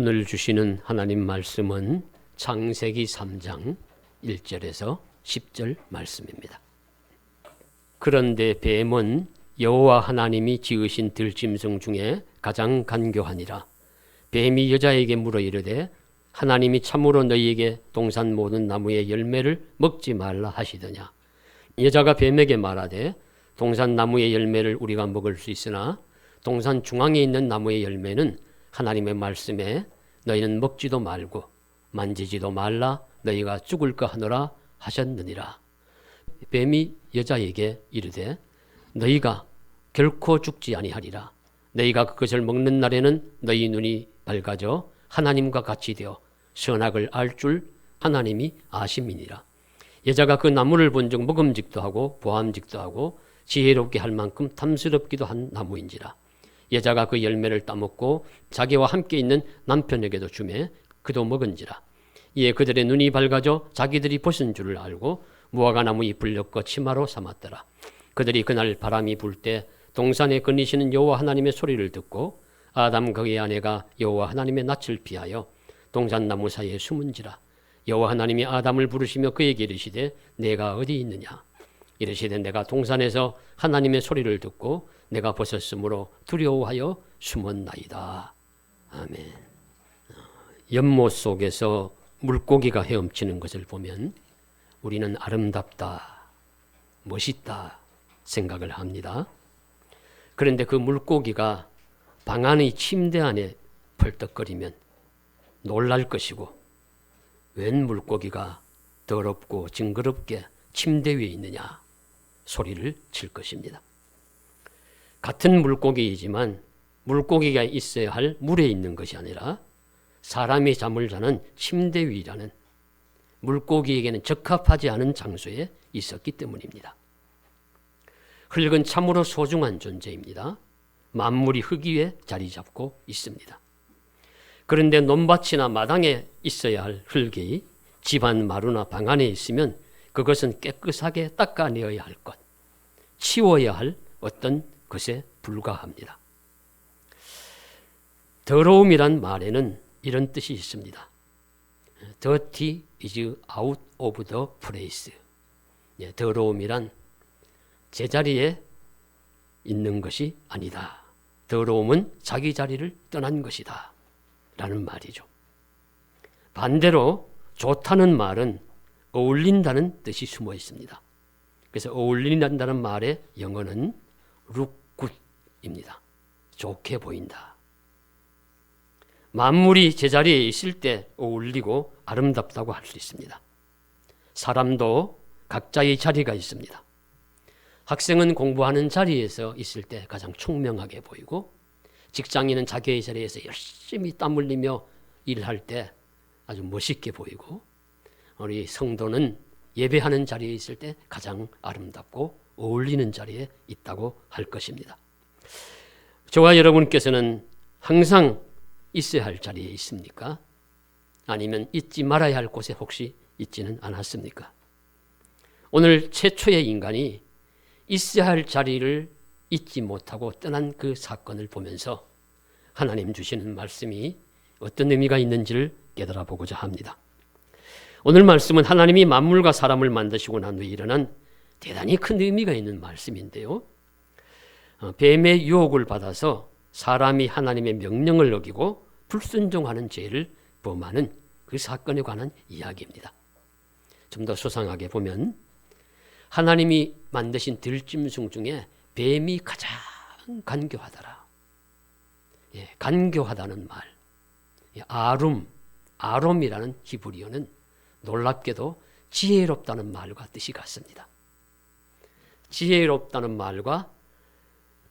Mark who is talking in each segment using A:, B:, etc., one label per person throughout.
A: 오늘 주시는 하나님 말씀은 창세기 3장 1절에서 10절 말씀입니다. 그런데 뱀은 여호와 하나님이 지으신 들짐승 중에 가장 간교하니라. 뱀이 여자에게 물어 이르되 하나님이 참으로 너희에게 동산 모든 나무의 열매를 먹지 말라 하시더냐. 여자가 뱀에게 말하되 동산 나무의 열매를 우리가 먹을 수 있으나 동산 중앙에 있는 나무의 열매는 하나님의 말씀에 너희는 먹지도 말고 만지지도 말라 너희가 죽을까 하노라 하셨느니라. 뱀이 여자에게 이르되 너희가 결코 죽지 아니하리라. 너희가 그것을 먹는 날에는 너희 눈이 밝아져 하나님과 같이 되어 선악을 알 줄 하나님이 아심이니라. 여자가 그 나무를 본즉 먹음직도 하고 보암직도 하고 지혜롭게 할 만큼 탐스럽기도 한 나무인지라. 여자가 그 열매를 따먹고 자기와 함께 있는 남편에게도 주매 그도 먹은지라. 이에 그들의 눈이 밝아져 자기들이 벗은 줄을 알고 무화과 나무 잎을 엮어 치마로 삼았더라. 그들이 그날 바람이 불 때 동산에 거니시는 여호와 하나님의 소리를 듣고 아담 그의 아내가 여호와 하나님의 낯을 피하여 동산 나무 사이에 숨은지라. 여호와 하나님이 아담을 부르시며 그에게 이르시되 내가 어디 있느냐. 이르시되 내가 동산에서 하나님의 소리를 듣고 내가 벗었으므로 두려워하여 숨었나이다. 아멘. 연못 속에서 물고기가 헤엄치는 것을 보면 우리는 아름답다, 멋있다 생각을 합니다. 그런데 그 물고기가 방 안의 침대 안에 펄떡거리면 놀랄 것이고 웬 물고기가 더럽고 징그럽게 침대 위에 있느냐 소리를 칠 것입니다. 같은 물고기이지만 물고기가 있어야 할 물에 있는 것이 아니라 사람이 잠을 자는 침대 위라는 물고기에게는 적합하지 않은 장소에 있었기 때문입니다. 흙은 참으로 소중한 존재입니다. 만물이 흙 위에 자리 잡고 있습니다. 그런데 논밭이나 마당에 있어야 할 흙이 집안 마루나 방 안에 있으면 그것은 깨끗하게 닦아내어야 할 것, 치워야 할 어떤 것에 불과합니다. 더러움이란 말에는 이런 뜻이 있습니다. Dirty is out of the place. 더러움이란 제자리에 있는 것이 아니다. 더러움은 자기 자리를 떠난 것이다. 라는 말이죠. 반대로 좋다는 말은 어울린다는 뜻이 숨어 있습니다. 그래서 어울린다는 말의 영어는 look good입니다. 좋게 보인다. 만물이 제자리에 있을 때 어울리고 아름답다고 할 수 있습니다. 사람도 각자의 자리가 있습니다. 학생은 공부하는 자리에서 있을 때 가장 총명하게 보이고 직장인은 자기의 자리에서 열심히 땀 흘리며 일할 때 아주 멋있게 보이고 우리 성도는 예배하는 자리에 있을 때 가장 아름답고 어울리는 자리에 있다고 할 것입니다. 저와 여러분께서는 항상 있어야 할 자리에 있습니까? 아니면 잊지 말아야 할 곳에 혹시 있지는 않았습니까? 오늘 최초의 인간이 있어야 할 자리를 잊지 못하고 떠난 그 사건을 보면서 하나님 주시는 말씀이 어떤 의미가 있는지를 깨달아 보고자 합니다. 오늘 말씀은 하나님이 만물과 사람을 만드시고 난 후에 일어난 대단히 큰 의미가 있는 말씀인데요. 뱀의 유혹을 받아서 사람이 하나님의 명령을 어기고 불순종하는 죄를 범하는 그 사건에 관한 이야기입니다. 좀 더 소상하게 보면 하나님이 만드신 들짐승 중에 뱀이 가장 간교하더라. 간교하다는 말, 아롬이라는 히브리어는 놀랍게도 지혜롭다는 말과 뜻이 같습니다. 지혜롭다는 말과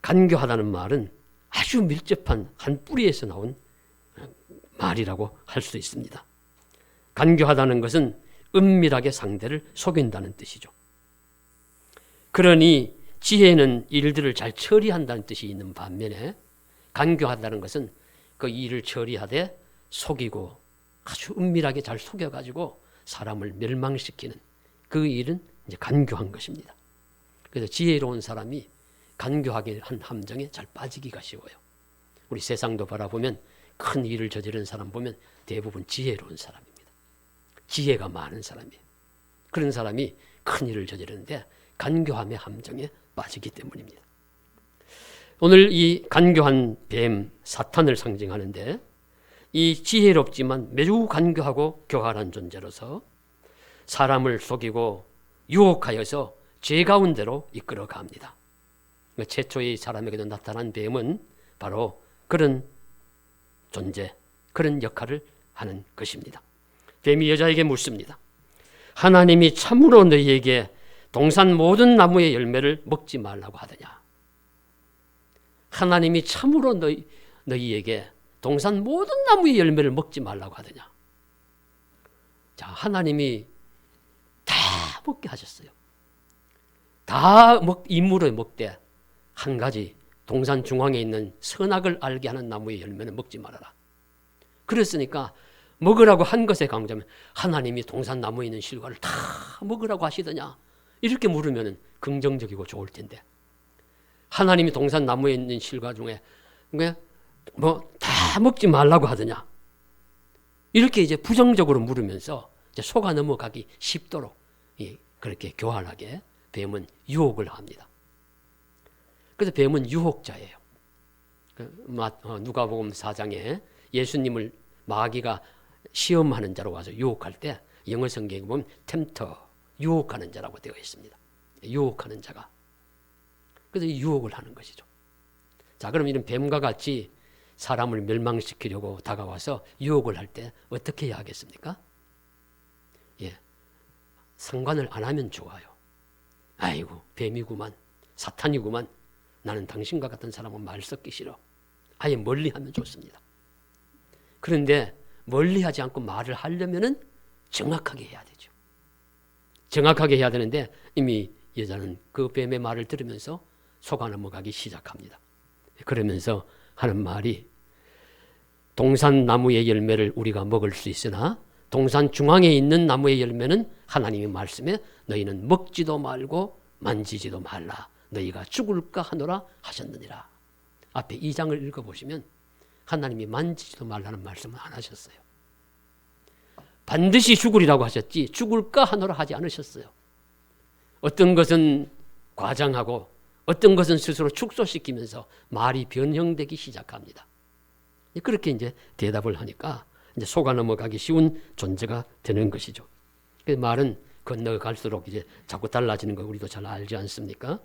A: 간교하다는 말은 아주 밀접한 한 뿌리에서 나온 말이라고 할 수 있습니다. 간교하다는 것은 은밀하게 상대를 속인다는 뜻이죠. 그러니 지혜는 일들을 잘 처리한다는 뜻이 있는 반면에 간교하다는 것은 그 일을 처리하되 속이고 아주 은밀하게 잘 속여가지고 사람을 멸망시키는 그 일은 이제 간교한 것입니다. 그래서 지혜로운 사람이 간교하게 한 함정에 잘 빠지기가 쉬워요. 우리 세상도 바라보면 큰 일을 저지른 사람 보면 대부분 지혜로운 사람입니다. 지혜가 많은 사람이에요. 그런 사람이 큰 일을 저지르는데 간교함의 함정에 빠지기 때문입니다. 오늘 이 간교한 뱀 사탄을 상징하는데 이 지혜롭지만 매우 간교하고 교활한 존재로서 사람을 속이고 유혹하여서 죄 가운데로 이끌어 갑니다. 최초의 사람에게도 나타난 뱀은 바로 그런 존재, 그런 역할을 하는 것입니다. 뱀이 여자에게 묻습니다. 하나님이 참으로 너희에게 동산 모든 나무의 열매를 먹지 말라고 하더냐? 하나님이 참으로 너희에게 동산 모든 나무의 열매를 먹지 말라고 하더냐? 자, 하나님이 다 먹게 하셨어요. 다 이물을 먹되 한 가지 동산 중앙에 있는 선악을 알게 하는 나무의 열매는 먹지 말아라. 그랬으니까 먹으라고 한 것에 강조하면 하나님이 동산 나무에 있는 실과를 다 먹으라고 하시더냐? 이렇게 물으면 긍정적이고 좋을 텐데 하나님이 동산 나무에 있는 실과 중에 뭐 다 먹지 말라고 하더냐? 이렇게 이제 부정적으로 물으면서 이제 속아 넘어가기 쉽도록 그렇게 교활하게 뱀은 유혹을 합니다. 그래서 뱀은 유혹자예요. 누가복음 4장에 예수님을 마귀가 시험하는 자로 와서 유혹할 때 영어 성경에 보면 템터, 유혹하는 자라고 되어 있습니다. 유혹하는 자가. 그래서 유혹을 하는 것이죠. 자, 그럼 이런 뱀과 같이 사람을 멸망시키려고 다가와서 유혹을 할 때 어떻게 해야 하겠습니까? 상관을 안 하면 좋아요. 아이고, 뱀이구만, 사탄이구만, 나는 당신과 같은 사람은 말 섞기 싫어. 아예 멀리하면 좋습니다. 그런데 멀리하지 않고 말을 하려면은 정확하게 해야 되죠. 정확하게 해야 되는데 이미 여자는 그 뱀의 말을 들으면서 속아 넘어가기 시작합니다. 그러면서 하는 말이 동산 나무의 열매를 우리가 먹을 수 있으나 동산 중앙에 있는 나무의 열매는 하나님의 말씀에 너희는 먹지도 말고 만지지도 말라. 너희가 죽을까 하노라 하셨느니라. 앞에 2장을 읽어보시면 하나님이 만지지도 말라는 말씀은 안 하셨어요. 반드시 죽으리라고 하셨지 죽을까 하노라 하지 않으셨어요. 어떤 것은 과장하고 어떤 것은 스스로 축소시키면서 말이 변형되기 시작합니다. 그렇게 이제 대답을 하니까 이제 속아 넘어가기 쉬운 존재가 되는 것이죠. 그 말은 건너갈수록 이제 자꾸 달라지는 거 우리도 잘 알지 않습니까?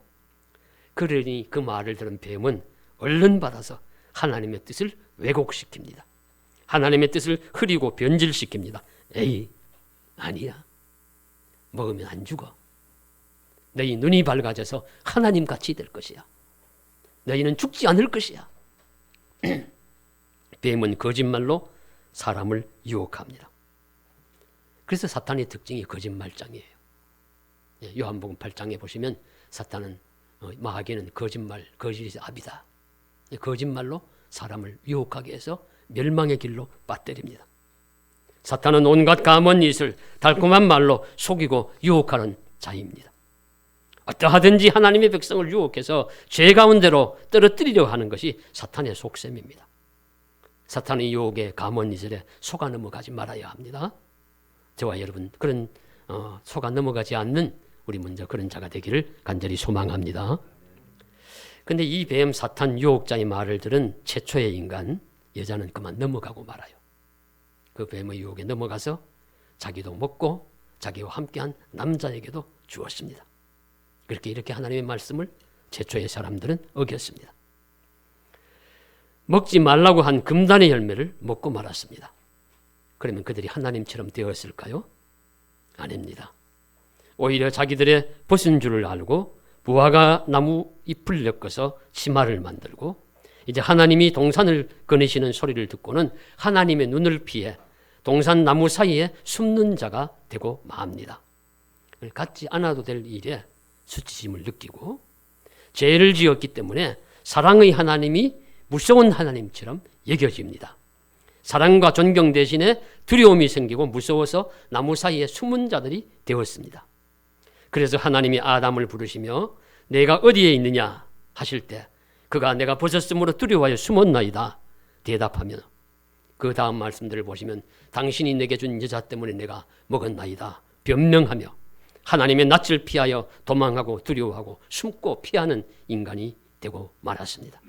A: 그러니 그 말을 들은 뱀은 얼른 받아서 하나님의 뜻을 왜곡시킵니다. 하나님의 뜻을 흐리고 변질시킵니다. 에이, 아니야. 먹으면 안 죽어. 너희 눈이 밝아져서 하나님같이 될 것이야. 너희는 죽지 않을 것이야. 뱀은 거짓말로 사람을 유혹합니다. 그래서 사탄의 특징이 거짓말장이에요. 요한복음 8장에 보시면 사탄은 마귀는 거짓말, 거짓의 아비다. 거짓말로 사람을 유혹하게 해서 멸망의 길로 빠뜨립니다. 사탄은 온갖 감언 이슬, 달콤한 말로 속이고 유혹하는 자입니다. 어떠하든지 하나님의 백성을 유혹해서 죄 가운데로 떨어뜨리려고 하는 것이 사탄의 속셈입니다. 사탄의 유혹에 감언 이슬에 속아 넘어가지 말아야 합니다. 저와 여러분 그런 속아 넘어가지 않는 우리 먼저 그런 자가 되기를 간절히 소망합니다. 그런데 이 뱀 사탄 유혹자의 말을 들은 최초의 인간 여자는 그만 넘어가고 말아요. 그 뱀의 유혹에 넘어가서 자기도 먹고 자기와 함께한 남자에게도 주었습니다. 그렇게 이렇게 하나님의 말씀을 최초의 사람들은 어겼습니다. 먹지 말라고 한 금단의 열매를 먹고 말았습니다. 그러면 그들이 하나님처럼 되었을까요? 아닙니다. 오히려 자기들의 벗은 줄을 알고 무화과 나무 잎을 엮어서 치마를 만들고 이제 하나님이 동산을 거니시는 소리를 듣고는 하나님의 눈을 피해 동산 나무 사이에 숨는 자가 되고 맙니다. 갖지 않아도 될 일에 수치심을 느끼고 죄를 지었기 때문에 사랑의 하나님이 무서운 하나님처럼 여겨집니다. 사랑과 존경 대신에 두려움이 생기고 무서워서 나무 사이에 숨은 자들이 되었습니다. 그래서 하나님이 아담을 부르시며 내가 어디에 있느냐 하실 때 그가 내가 벗었으므로 두려워하여 숨었나이다 대답하며 그 다음 말씀들을 보시면 당신이 내게 준 여자 때문에 내가 먹었나이다 변명하며 하나님의 낯을 피하여 도망하고 두려워하고 숨고 피하는 인간이 되고 말았습니다.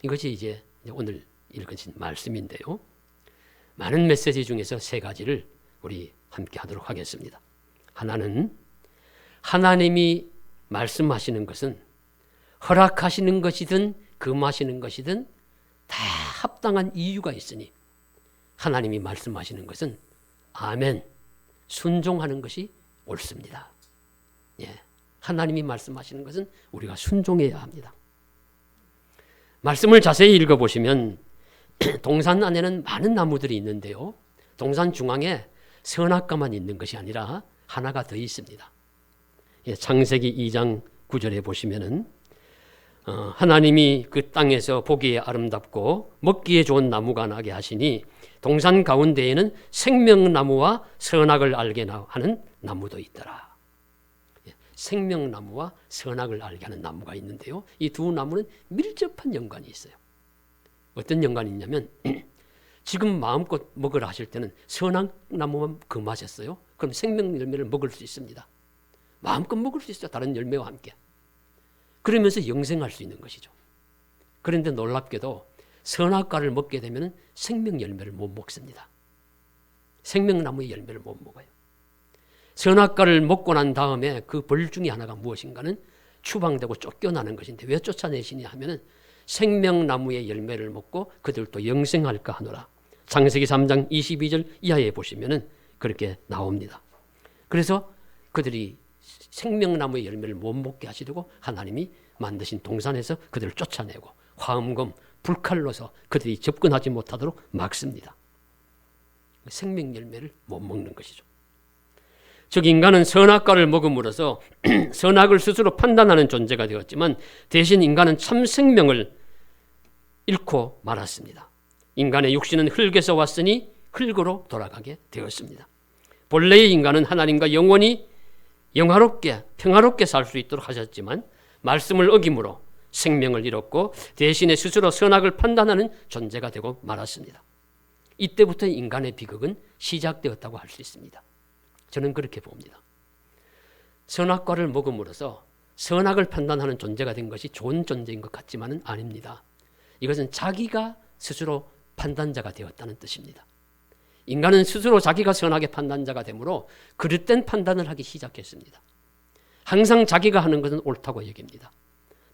A: 이것이 이제 오늘 읽으신 말씀인데요. 많은 메시지 중에서 세 가지를 우리 함께 하도록 하겠습니다. 하나는 하나님이 말씀하시는 것은 허락하시는 것이든 금하시는 것이든 다 합당한 이유가 있으니 하나님이 말씀하시는 것은 아멘, 순종하는 것이 옳습니다. 예, 하나님이 말씀하시는 것은 우리가 순종해야 합니다. 말씀을 자세히 읽어보시면 동산 안에는 많은 나무들이 있는데요. 동산 중앙에 선악과만 있는 것이 아니라 하나가 더 있습니다. 예, 창세기 2장 9절에 보시면은 하나님이 그 땅에서 보기에 아름답고 먹기에 좋은 나무가 나게 하시니 동산 가운데에는 생명나무와 선악을 알게 하는 나무도 있더라. 생명나무와 선악을 알게 하는 나무가 있는데요. 이 두 나무는 밀접한 연관이 있어요. 어떤 연관이 있냐면 지금 마음껏 먹으라 하실 때는 선악나무만 금하셨어요. 그럼 생명 열매를 먹을 수 있습니다. 마음껏 먹을 수 있어요. 다른 열매와 함께. 그러면서 영생할 수 있는 것이죠. 그런데 놀랍게도 선악과를 먹게 되면 생명 열매를 못 먹습니다. 생명나무의 열매를 못 먹어요. 선악과를 먹고 난 다음에 그 벌 중에 하나가 무엇인가는 추방되고 쫓겨나는 것인데 왜 쫓아내시냐 하면은 생명나무의 열매를 먹고 그들도 영생할까 하노라. 창세기 3장 22절 이하에 보시면은 그렇게 나옵니다. 그래서 그들이 생명나무의 열매를 못 먹게 하시려고 하나님이 만드신 동산에서 그들을 쫓아내고 화음검, 불칼로서 그들이 접근하지 못하도록 막습니다. 생명 열매를 못 먹는 것이죠. 즉 인간은 선악과를 먹음으로써 선악을 스스로 판단하는 존재가 되었지만 대신 인간은 참 생명을 잃고 말았습니다. 인간의 육신은 흙에서 왔으니 흙으로 돌아가게 되었습니다. 본래의 인간은 하나님과 영원히 영화롭게 평화롭게 살 수 있도록 하셨지만 말씀을 어김으로 생명을 잃었고 대신에 스스로 선악을 판단하는 존재가 되고 말았습니다. 이때부터 인간의 비극은 시작되었다고 할 수 있습니다. 저는 그렇게 봅니다. 선악과를 먹음으로써 선악을 판단하는 존재가 된 것이 좋은 존재인 것 같지만은 아닙니다. 이것은 자기가 스스로 판단자가 되었다는 뜻입니다. 인간은 스스로 자기가 선악의 판단자가 되므로 그릇된 판단을 하기 시작했습니다. 항상 자기가 하는 것은 옳다고 여깁니다.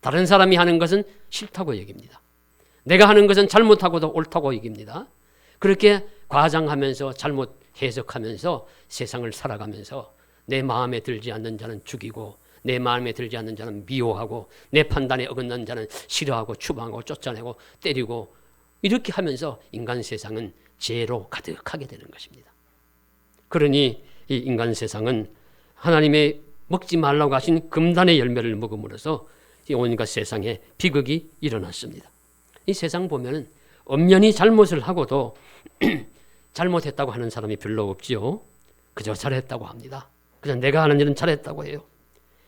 A: 다른 사람이 하는 것은 싫다고 여깁니다. 내가 하는 것은 잘못하고도 옳다고 여깁니다. 그렇게 과장하면서 잘못 해석하면서 세상을 살아가면서 내 마음에 들지 않는 자는 죽이고 내 마음에 들지 않는 자는 미워하고 내 판단에 어긋난 자는 싫어하고 추방하고 쫓아내고 때리고 이렇게 하면서 인간 세상은 죄로 가득하게 되는 것입니다. 그러니 이 인간 세상은 하나님의 먹지 말라고 하신 금단의 열매를 먹음으로써 이 온갖 세상에 비극이 일어났습니다. 이 세상 보면은 엄연히 잘못을 하고도 잘못했다고 하는 사람이 별로 없지요. 그저 잘했다고 합니다. 그저 내가 하는 일은 잘했다고 해요.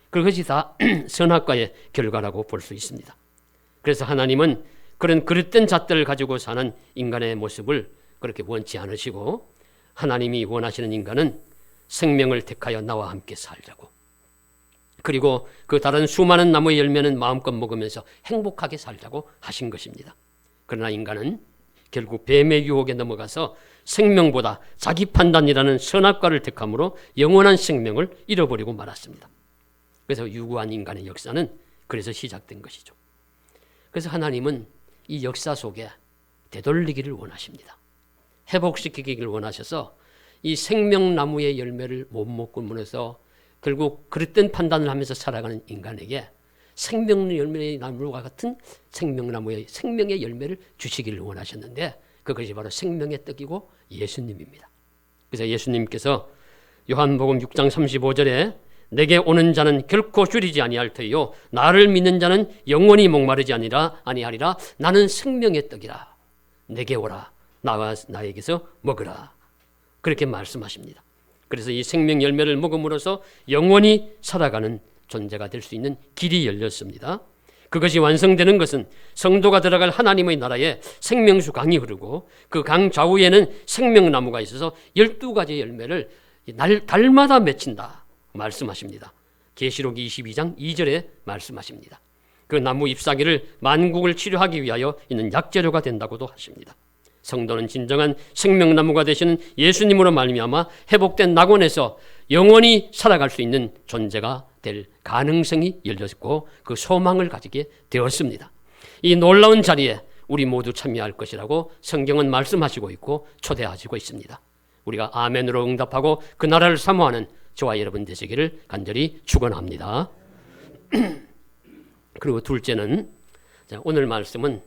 A: 그것이 다 선악과의 결과라고 볼 수 있습니다. 그래서 하나님은 그런 그릇된 잣대를 가지고 사는 인간의 모습을 그렇게 원치 않으시고 하나님이 원하시는 인간은 생명을 택하여 나와 함께 살자고 그리고 그 다른 수많은 나무의 열매는 마음껏 먹으면서 행복하게 살자고 하신 것입니다. 그러나 인간은 결국 뱀의 유혹에 넘어가서 생명보다 자기 판단이라는 선악과를 택함으로 영원한 생명을 잃어버리고 말았습니다. 그래서 유구한 인간의 역사는 그래서 시작된 것이죠. 그래서 하나님은 이 역사 속에 되돌리기를 원하십니다. 회복시키기를 원하셔서 이 생명나무의 열매를 못 먹고 문에서 결국 그릇된 판단을 하면서 살아가는 인간에게 생명 열매의 나무와 같은 생명나무의 생명의 열매를 주시기를 원하셨는데 그것이 바로 생명의 떡이고 예수님입니다. 그래서 예수님께서 요한복음 6장 35절에 내게 오는 자는 결코 줄이지 아니할 터이요 나를 믿는 자는 영원히 목마르지 아니하리라 나는 생명의 떡이라 내게 오라 나와 나에게서 먹으라 그렇게 말씀하십니다. 그래서 이 생명 열매를 먹음으로써 영원히 살아가는 존재가 될 수 있는 길이 열렸습니다. 그것이 완성되는 것은 성도가 들어갈 하나님의 나라에 생명수 강이 흐르고 그 강 좌우에는 생명나무가 있어서 12가지 열매를 달마다 맺힌다 말씀하십니다. 계시록 22장 2절에 말씀하십니다. 그 나무 잎사귀를 만국을 치료하기 위하여 있는 약재료가 된다고도 하십니다. 성도는 진정한 생명나무가 되시는 예수님으로 말미암아 회복된 낙원에서 영원히 살아갈 수 있는 존재가 될 가능성이 열렸고 그 소망을 가지게 되었습니다. 이 놀라운 자리에 우리 모두 참여할 것이라고 성경은 말씀하시고 있고 초대하시고 있습니다. 우리가 아멘으로 응답하고 그 나라를 사모하는 저와 여러분 되시기를 간절히 축원합니다. 그리고 둘째는 오늘 말씀은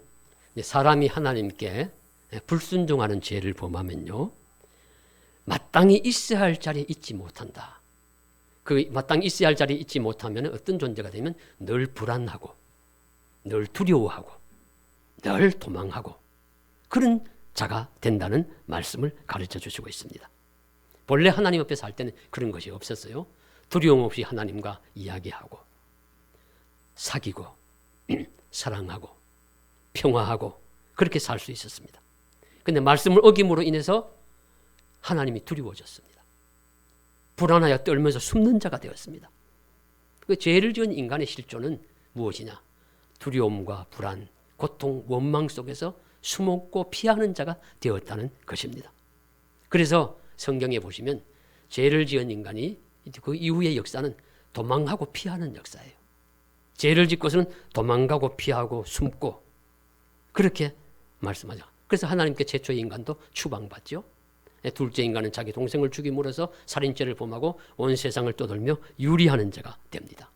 A: 사람이 하나님께 불순종하는 죄를 범하면요 마땅히 있어야 할 자리에 있지 못한다. 그 마땅히 있어야 할 자리에 있지 못하면 어떤 존재가 되면 늘 불안하고 늘 두려워하고 늘 도망하고 그런 자가 된다는 말씀을 가르쳐 주시고 있습니다. 본래 하나님 앞에 살 때는 그런 것이 없었어요. 두려움 없이 하나님과 이야기하고 사귀고 사랑하고 평화하고 그렇게 살 수 있었습니다. 그런데 말씀을 어김으로 인해서 하나님이 두려워졌습니다. 불안하여 떨면서 숨는 자가 되었습니다. 그 죄를 지은 인간의 실존은 무엇이냐? 두려움과 불안, 고통, 원망 속에서 숨었고 피하는 자가 되었다는 것입니다. 그래서 성경에 보시면 죄를 지은 인간이 그 이후의 역사는 도망하고 피하는 역사예요. 죄를 짓고서는 도망가고 피하고 숨고 그렇게 말씀하죠. 그래서 하나님께 최초의 인간도 추방받죠. 둘째 인간은 자기 동생을 죽임으로써 살인죄를 범하고 온 세상을 떠돌며 유리하는 자가 됩니다.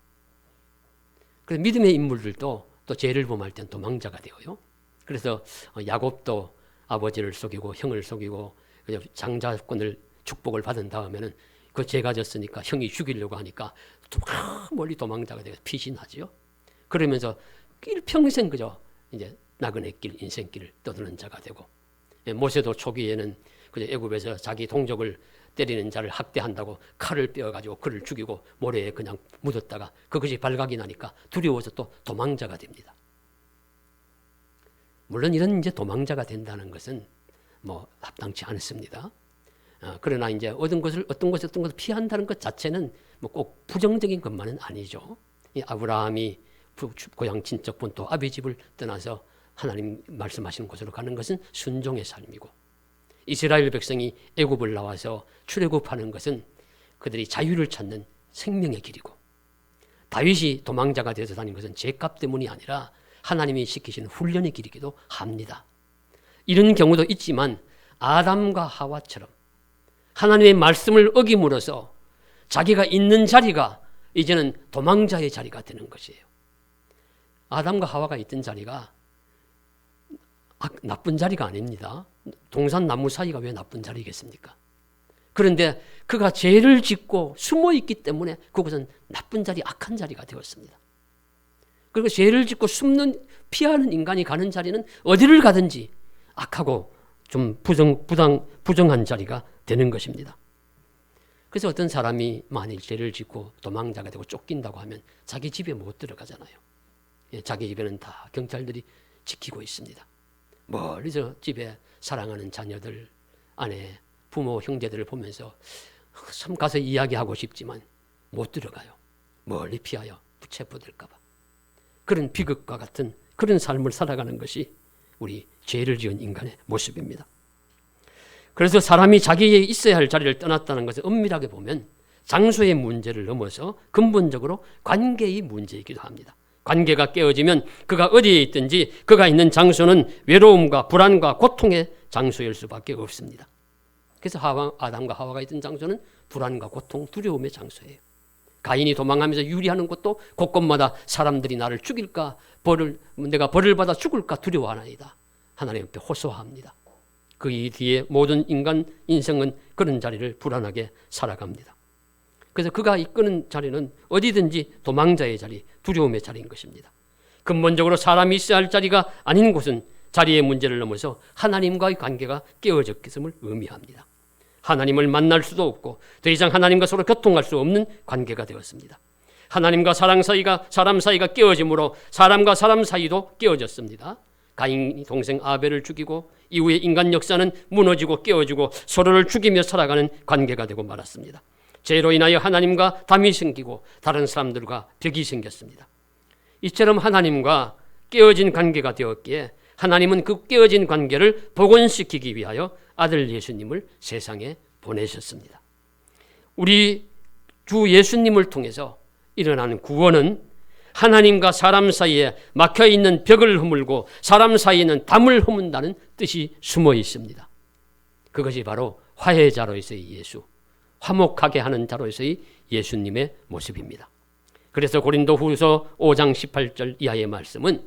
A: 그래서 믿음의 인물들도 또 죄를 범할 땐 도망자가 되어요. 그래서 야곱도 아버지를 속이고 형을 속이고 장자권을 축복을 받은 다음에는 그 죄가 졌으니까 형이 죽이려고 하니까 멀리 도망자가 되어서 피신하지요. 그러면서 일평생 그저 이제 나그네 길, 인생길을 떠드는 자가 되고 모세도 초기에는 그저 애굽에서 자기 동족을 때리는 자를 학대한다고 칼을 빼어가지고 그를 죽이고 모래에 그냥 묻었다가 그것이 발각이 나니까 두려워서 또 도망자가 됩니다. 물론 이런 이제 도망자가 된다는 것은 뭐 합당치 않습니다. 그러나 이제 어떤 것을 피한다는 것 자체는 뭐 꼭 부정적인 것만은 아니죠. 이 아브라함이 고향 친척 본토 아비 집을 떠나서 하나님 말씀하시는 곳으로 가는 것은 순종의 삶이고 이스라엘 백성이 애굽을 나와서 출애굽하는 것은 그들이 자유를 찾는 생명의 길이고 다윗이 도망자가 되어서 다닌 것은 죄값 때문이 아니라 하나님이 시키시는 훈련의 길이기도 합니다. 이런 경우도 있지만 아담과 하와처럼 하나님의 말씀을 어김으로써 자기가 있는 자리가 이제는 도망자의 자리가 되는 것이에요. 아담과 하와가 있던 자리가 나쁜 자리가 아닙니다. 동산나무 사이가 왜 나쁜 자리겠습니까? 그런데 그가 죄를 짓고 숨어 있기 때문에 그것은 나쁜 자리, 악한 자리가 되었습니다. 그리고 죄를 짓고 피하는 인간이 가는 자리는 어디를 가든지 악하고 좀 부정한 자리가 되는 것입니다. 그래서 어떤 사람이 만일 죄를 짓고 도망자가 되고 쫓긴다고 하면 자기 집에 못 들어가잖아요. 자기 집에는 다 경찰들이 지키고 있습니다. 멀리서 집에 사랑하는 자녀들, 아내, 부모, 형제들을 보면서 참 가서 이야기하고 싶지만 못 들어가요. 멀리 피하여 체포될까 봐. 그런 비극과 같은 그런 삶을 살아가는 것이 우리 죄를 지은 인간의 모습입니다. 그래서 사람이 자기의 있어야 할 자리를 떠났다는 것을 엄밀하게 보면 장소의 문제를 넘어서 근본적으로 관계의 문제이기도 합니다. 관계가 깨어지면 그가 어디에 있든지 그가 있는 장소는 외로움과 불안과 고통의 장소일 수밖에 없습니다. 그래서 아담과 하와가 있던 장소는 불안과 고통, 두려움의 장소예요. 가인이 도망하면서 유리하는 것도 곳곳마다 사람들이 나를 죽일까, 내가 벌을 받아 죽을까 두려워하나이다. 하나님 앞에 호소합니다. 그 뒤에 모든 인간 인생은 그런 자리를 불안하게 살아갑니다. 그래서 그가 이끄는 자리는 어디든지 도망자의 자리, 두려움의 자리인 것입니다. 근본적으로 사람이 있어야 할 자리가 아닌 곳은 자리의 문제를 넘어서 하나님과의 관계가 깨어졌음을 의미합니다. 하나님을 만날 수도 없고 더 이상 하나님과 서로 교통할 수 없는 관계가 되었습니다. 하나님과 사람 사이가 깨어짐으로 사람과 사람 사이도 깨어졌습니다. 가인이 동생 아벨을 죽이고 이후에 인간 역사는 무너지고 깨어지고 서로를 죽이며 살아가는 관계가 되고 말았습니다. 죄로 인하여 하나님과 담이 생기고 다른 사람들과 벽이 생겼습니다. 이처럼 하나님과 깨어진 관계가 되었기에 하나님은 그 깨어진 관계를 복원시키기 위하여 아들 예수님을 세상에 보내셨습니다. 우리 주 예수님을 통해서 일어나는 구원은 하나님과 사람 사이에 막혀있는 벽을 허물고 사람 사이에는 담을 허문다는 뜻이 숨어 있습니다. 그것이 바로 화해자로서의 예수, 화목하게 하는 자로서의 예수님의 모습입니다. 그래서 고린도후서 5장 18절 이하의 말씀은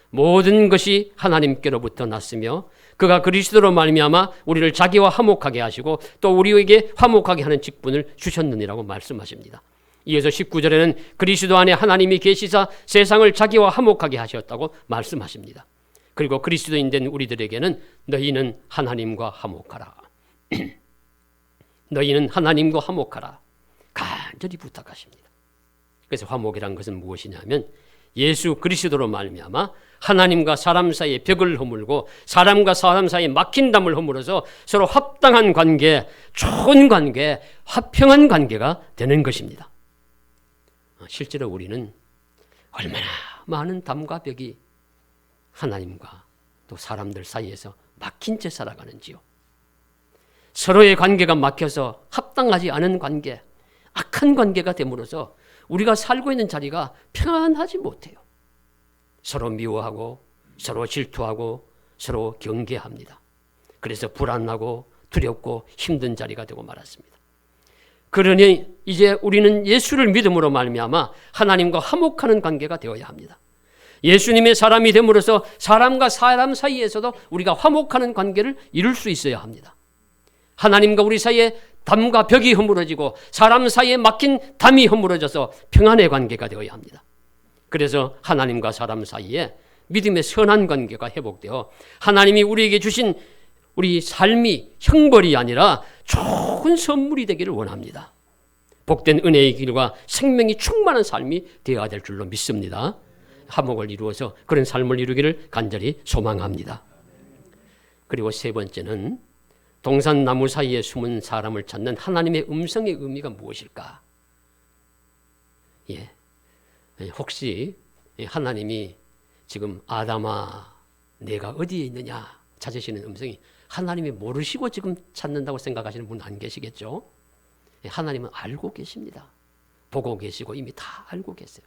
A: 모든 것이 하나님께로부터 났으며 그가 그리스도로 말미암아 우리를 자기와 화목하게 하시고 또 우리에게 화목하게 하는 직분을 주셨느니라고 말씀하십니다. 이어서 19절에는 그리스도 안에 하나님이 계시사 세상을 자기와 화목하게 하셨다고 말씀하십니다. 그리고 그리스도인 된 우리들에게는 너희는 하나님과 화목하라. 너희는 하나님과 화목하라. 간절히 부탁하십니다. 그래서 화목이란 것은 무엇이냐면 예수 그리스도로 말미암아 하나님과 사람 사이의 벽을 허물고 사람과 사람 사이에 막힌 담을 허물어서 서로 합당한 관계, 좋은 관계, 화평한 관계가 되는 것입니다. 실제로 우리는 얼마나 많은 담과 벽이 하나님과 또 사람들 사이에서 막힌 채 살아가는지요. 서로의 관계가 막혀서 합당하지 않은 관계, 악한 관계가 됨으로써 우리가 살고 있는 자리가 평안하지 못해요. 서로 미워하고 서로 질투하고 서로 경계합니다. 그래서 불안하고 두렵고 힘든 자리가 되고 말았습니다. 그러니 이제 우리는 예수를 믿음으로 말미암아 하나님과 화목하는 관계가 되어야 합니다. 예수님의 사람이 됨으로써 사람과 사람 사이에서도 우리가 화목하는 관계를 이룰 수 있어야 합니다. 하나님과 우리 사이에 담과 벽이 허물어지고 사람 사이에 막힌 담이 허물어져서 평안의 관계가 되어야 합니다. 그래서 하나님과 사람 사이에 믿음의 선한 관계가 회복되어 하나님이 우리에게 주신 우리 삶이 형벌이 아니라 좋은 선물이 되기를 원합니다. 복된 은혜의 길과 생명이 충만한 삶이 되어야 될 줄로 믿습니다. 화목을 이루어서 그런 삶을 이루기를 간절히 소망합니다. 그리고 세 번째는 동산나무 사이에 숨은 사람을 찾는 하나님의 음성의 의미가 무엇일까? 혹시 하나님이 지금 아담아 내가 어디에 있느냐 찾으시는 음성이 하나님이 모르시고 지금 찾는다고 생각하시는 분 안 계시겠죠? 하나님은 알고 계십니다. 보고 계시고 이미 다 알고 계세요.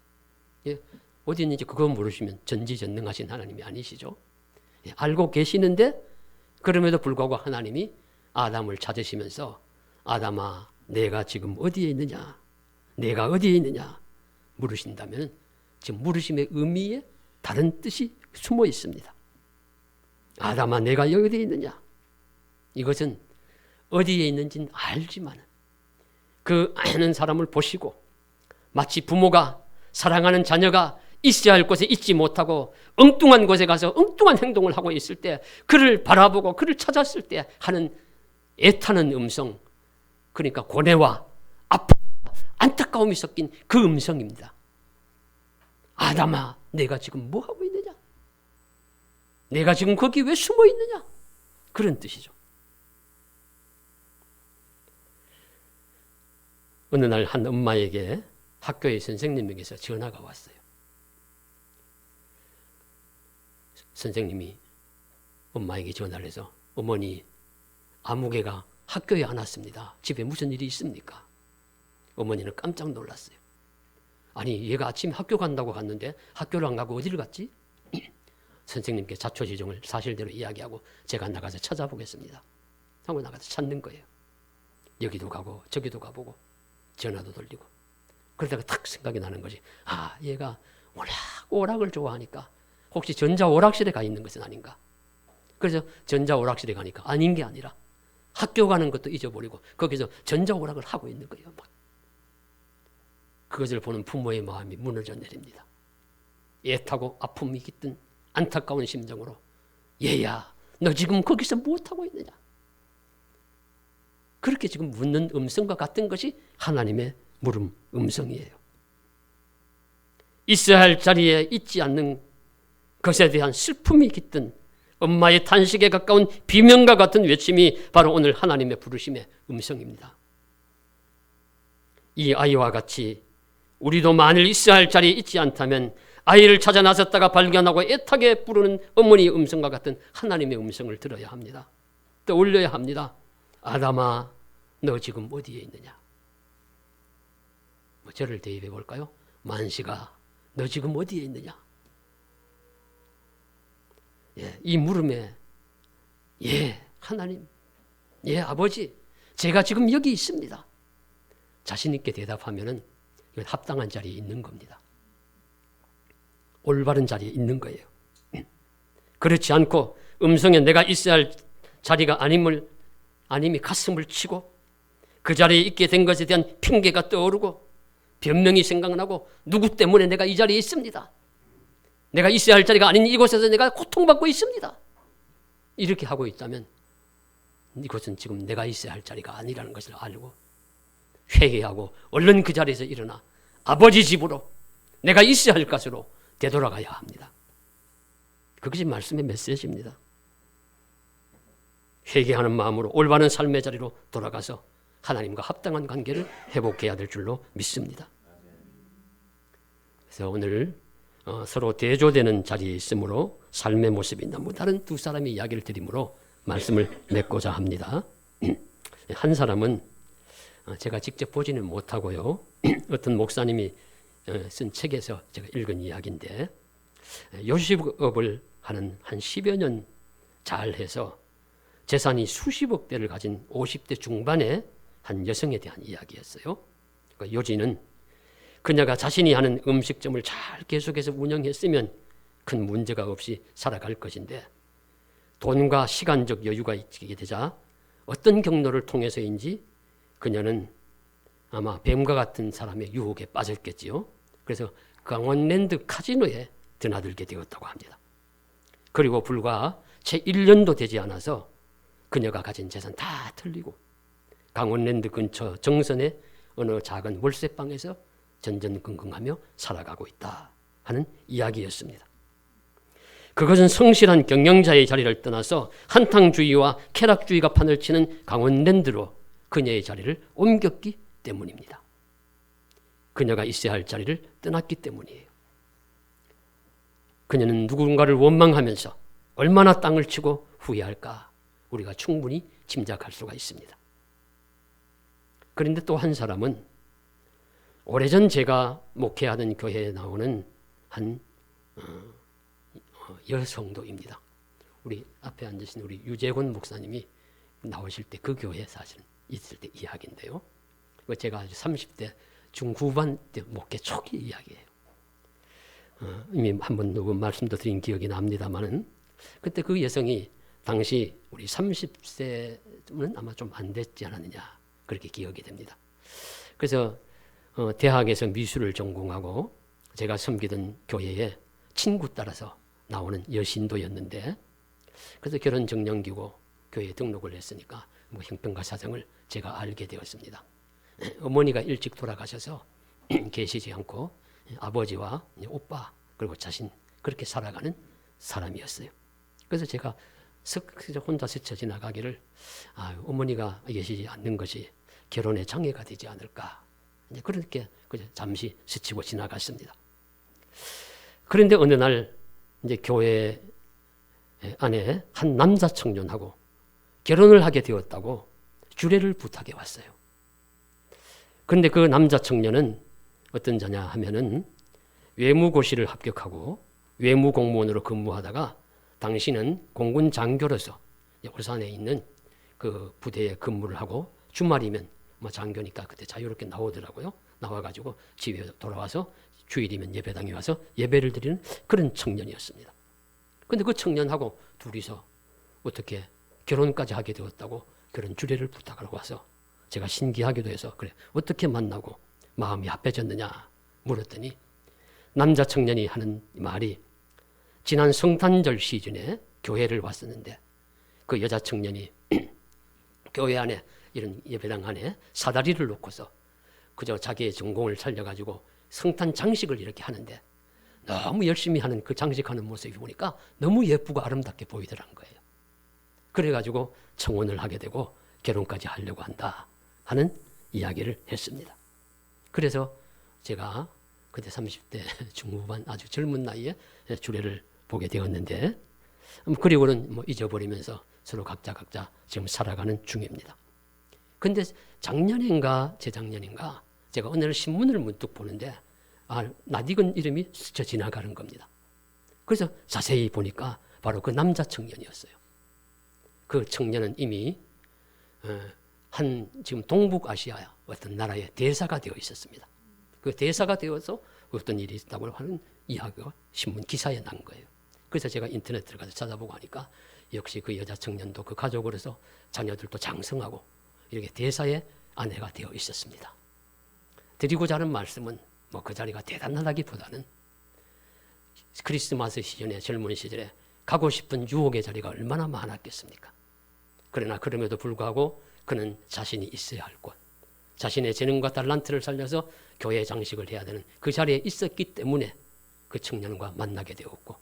A: 어디 있는지 그거 모르시면 전지전능하신 하나님이 아니시죠? 알고 계시는데 그럼에도 불구하고 하나님이 아담을 찾으시면서 아담아 내가 지금 어디에 있느냐 내가 어디에 있느냐 물으신다면 지금 물으심의 의미에 다른 뜻이 숨어 있습니다. 아담아 내가 여기 어디에 있느냐 이것은 어디에 있는지는 알지만 그 아는 사람을 보시고 마치 부모가 사랑하는 자녀가 있어야 할 곳에 있지 못하고 엉뚱한 곳에 가서 엉뚱한 행동을 하고 있을 때 그를 바라보고 그를 찾았을 때 하는 애타는 음성, 그러니까 고뇌와 아픔과 안타까움이 섞인 그 음성입니다. 아담아 내가 지금 뭐 하고 있느냐? 내가 지금 거기 왜 숨어 있느냐? 그런 뜻이죠. 어느 날 한 엄마에게 학교의 선생님에게서 전화가 왔어요. 선생님이 엄마에게 전화를 해서 어머니 아무개가 학교에 안 왔습니다. 집에 무슨 일이 있습니까? 어머니는 깜짝 놀랐어요. 아니 얘가 아침 학교 간다고 갔는데 학교를 안 가고 어디를 갔지? 선생님께 자초지종을 사실대로 이야기하고 제가 나가서 찾아보겠습니다. 하고 나가서 찾는 거예요. 여기도 가고 저기도 가보고 전화도 돌리고 그러다가 탁 생각이 나는 거지. 아 얘가 오락을 좋아하니까 혹시 전자오락실에 가 있는 것은 아닌가? 그래서 전자오락실에 가니까 아닌 게 아니라 학교 가는 것도 잊어버리고 거기서 전자오락을 하고 있는 거예요. 막. 그것을 보는 부모의 마음이 무너져 내립니다. 애타고 아픔이 깃든 안타까운 심정으로 얘야 너 지금 거기서 무엇하고 있느냐? 그렇게 지금 묻는 음성과 같은 것이 하나님의 물음 음성이에요. 있어야 할 자리에 있지 않는 것에 대한 슬픔이 깃든 엄마의 탄식에 가까운 비명과 같은 외침이 바로 오늘 하나님의 부르심의 음성입니다. 이 아이와 같이 우리도 만일 있어야 할 자리에 있지 않다면 아이를 찾아 나섰다가 발견하고 애타게 부르는 어머니의 음성과 같은 하나님의 음성을 들어야 합니다. 떠올려야 합니다. 아담아, 너 지금 어디에 있느냐? 저를 대입해 볼까요? 만시가, 너 지금 어디에 있느냐? 이 물음에 하나님, 아버지, 제가 지금 여기 있습니다. 자신 있게 대답하면은 이건 합당한 자리에 있는 겁니다. 올바른 자리에 있는 거예요. 그렇지 않고 음성에 내가 있어야 할 자리가 아님이 가슴을 치고 그 자리에 있게 된 것에 대한 핑계가 떠오르고 변명이 생각나고 누구 때문에 내가 이 자리에 있습니다. 내가 있어야 할 자리가 아닌 이곳에서 내가 고통받고 있습니다. 이렇게 하고 있다면 이곳은 지금 내가 있어야 할 자리가 아니라는 것을 알고 회개하고 얼른 그 자리에서 일어나 아버지 집으로 내가 있어야 할 것으로 되돌아가야 합니다. 그것이 말씀의 메시지입니다. 회개하는 마음으로 올바른 삶의 자리로 돌아가서 하나님과 합당한 관계를 회복해야 될 줄로 믿습니다. 그래서 오늘 서로 대조되는 자리에 있으므로 삶의 모습이 너무 다른 두 사람의 이야기를 드리므로 말씀을 맺고자 합니다. 한 사람은 제가 직접 보지는 못하고요. 어떤 목사님이 쓴 책에서 제가 읽은 이야기인데 요식업을 하는 한 10여 년 잘해서 재산이 수십억 대를 가진 50대 중반의 한 여성에 대한 이야기였어요. 그러니까 요지는 그녀가 자신이 하는 음식점을 잘 계속해서 운영했으면 큰 문제가 없이 살아갈 것인데 돈과 시간적 여유가 있게 되자 어떤 경로를 통해서인지 그녀는 아마 뱀과 같은 사람의 유혹에 빠졌겠지요. 그래서 강원랜드 카지노에 드나들게 되었다고 합니다. 그리고 불과 채 1년도 되지 않아서 그녀가 가진 재산 다 털리고 강원랜드 근처 정선의 어느 작은 월세방에서 전전긍긍하며 살아가고 있다 하는 이야기였습니다. 그것은 성실한 경영자의 자리를 떠나서 한탕주의와 쾌락주의가 판을 치는 강원랜드로 그녀의 자리를 옮겼기 때문입니다. 그녀가 있어야 할 자리를 떠났기 때문이에요. 그녀는 누군가를 원망하면서 얼마나 땅을 치고 후회할까 우리가 충분히 짐작할 수가 있습니다. 그런데 또 한 사람은 오래전 제가 목회하던 교회에 나오는 한 여성도입니다. 우리 앞에 앉으신 우리 유재곤 목사님이 나오실 때 그 교회에 사실은 있을 때 이야기인데요. 제가 아주 30대 중후반 때 목회 초기 이야기예요. 이미 한번 누구 말씀도 드린 기억이 납니다만은 그때 그 여성이 당시 우리 30세는 아마 좀 안 됐지 않았느냐 그렇게 기억이 됩니다. 그래서 대학에서 미술을 전공하고 제가 섬기던 교회에 친구 따라서 나오는 여신도였는데 그래서 결혼 정년기고 교회에 등록을 했으니까 뭐 형편과 사정을 제가 알게 되었습니다. 어머니가 일찍 돌아가셔서 계시지 않고 아버지와 오빠 그리고 자신 그렇게 살아가는 사람이었어요. 그래서 제가 혼자 스쳐 지나가기를 어머니가 계시지 않는 것이 결혼의 장애가 되지 않을까 그렇게 잠시 스치고 지나갔습니다. 그런데 어느 날 이제 교회 안에 한 남자 청년하고 결혼을 하게 되었다고 주례를 부탁해 왔어요. 그런데 그 남자 청년은 어떤 자냐 하면은 외무고시를 합격하고 외무공무원으로 근무하다가 당시는 공군 장교로서 울산에 있는 그 부대에 근무를 하고 주말이면 장교니까 그때 자유롭게 나오더라고요. 나와가지고 집에 돌아와서 주일이면 예배당에 와서 예배를 드리는 그런 청년이었습니다. 그런데 그 청년하고 둘이서 어떻게 결혼까지 하게 되었다고 그런 주례를 부탁하러 와서 제가 신기하기도 해서 그래 어떻게 만나고 마음이 합해졌느냐 물었더니 남자 청년이 하는 말이 지난 성탄절 시즌에 교회를 왔었는데 그 여자 청년이 교회 안에 이런 예배당 안에 사다리를 놓고서 그저 자기의 전공을 살려가지고 성탄 장식을 이렇게 하는데 너무 열심히 하는 그 장식하는 모습이 보니까 너무 예쁘고 아름답게 보이더라는 거예요. 그래가지고 청혼을 하게 되고 결혼까지 하려고 한다 하는 이야기를 했습니다. 그래서 제가 그때 30대 중후반 아주 젊은 나이에 주례를 보게 되었는데, 그리고는 뭐 잊어버리면서 서로 각자 지금 살아가는 중입니다. 근데 작년인가 재작년인가 제가 어느 날 신문을 문득 보는데 낯익은 이름이 스쳐 지나가는 겁니다. 그래서 자세히 보니까 바로 그 남자 청년이었어요. 그 청년은 이미 지금 동북아시아 어떤 나라의 대사가 되어 있었습니다. 그 대사가 되어서 어떤 일이 있다고 하는 이야기가 신문 기사에 난 거예요. 그래서 제가 인터넷 들어가서 찾아보고 하니까 역시 그 여자 청년도 그 가족으로서 자녀들도 장성하고 이렇게 대사의 아내가 되어 있었습니다. 드리고자 하는 말씀은 뭐 그 자리가 대단하다기보다는 크리스마스 시즌에 젊은 시절에 가고 싶은 유혹의 자리가 얼마나 많았겠습니까? 그러나 그럼에도 불구하고 그는 자신이 있어야 할 곳, 자신의 재능과 달란트를 살려서 교회 장식을 해야 되는 그 자리에 있었기 때문에 그 청년과 만나게 되었고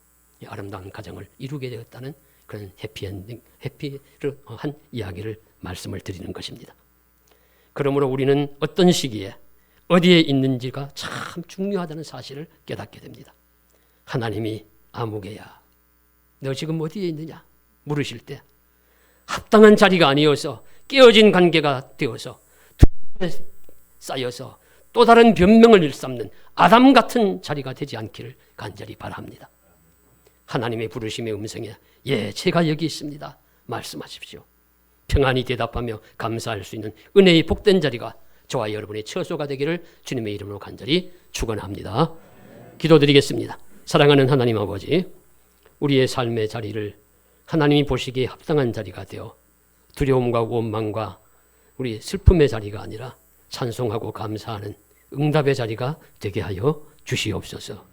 A: 아름다운 가정을 이루게 되었다는 그런 해피를 한 이야기를 말씀을 드리는 것입니다. 그러므로 우리는 어떤 시기에 어디에 있는지가 참 중요하다는 사실을 깨닫게 됩니다. 하나님이 아무개야 너 지금 어디에 있느냐 물으실 때 합당한 자리가 아니어서 깨어진 관계가 되어서 쌓여서 또 다른 변명을 일삼는 아담 같은 자리가 되지 않기를 간절히 바랍니다. 하나님의 부르심의 음성에 예 제가 여기 있습니다 말씀하십시오. 평안히 대답하며 감사할 수 있는 은혜의 복된 자리가 저와 여러분의 처소가 되기를 주님의 이름으로 간절히 축원합니다. 기도드리겠습니다. 사랑하는 하나님 아버지, 우리의 삶의 자리를 하나님이 보시기에 합당한 자리가 되어 두려움과 원망과 우리 슬픔의 자리가 아니라 찬송하고 감사하는 응답의 자리가 되게 하여 주시옵소서.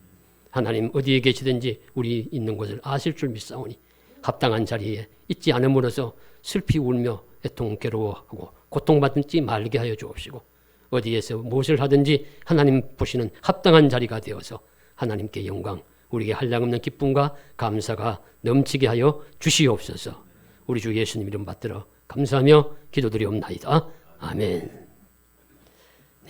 A: 하나님 어디에 계시든지 우리 있는 곳을 아실 줄 믿사오니 합당한 자리에 있지 않음으로써 슬피 울며 애통 괴로워하고 고통받지 말게 하여 주옵시고 어디에서 무엇을 하든지 하나님 보시는 합당한 자리가 되어서 하나님께 영광, 우리에게 한량없는 기쁨과 감사가 넘치게 하여 주시옵소서. 우리 주 예수님 이름 받들어 감사하며 기도드리옵나이다. 아멘.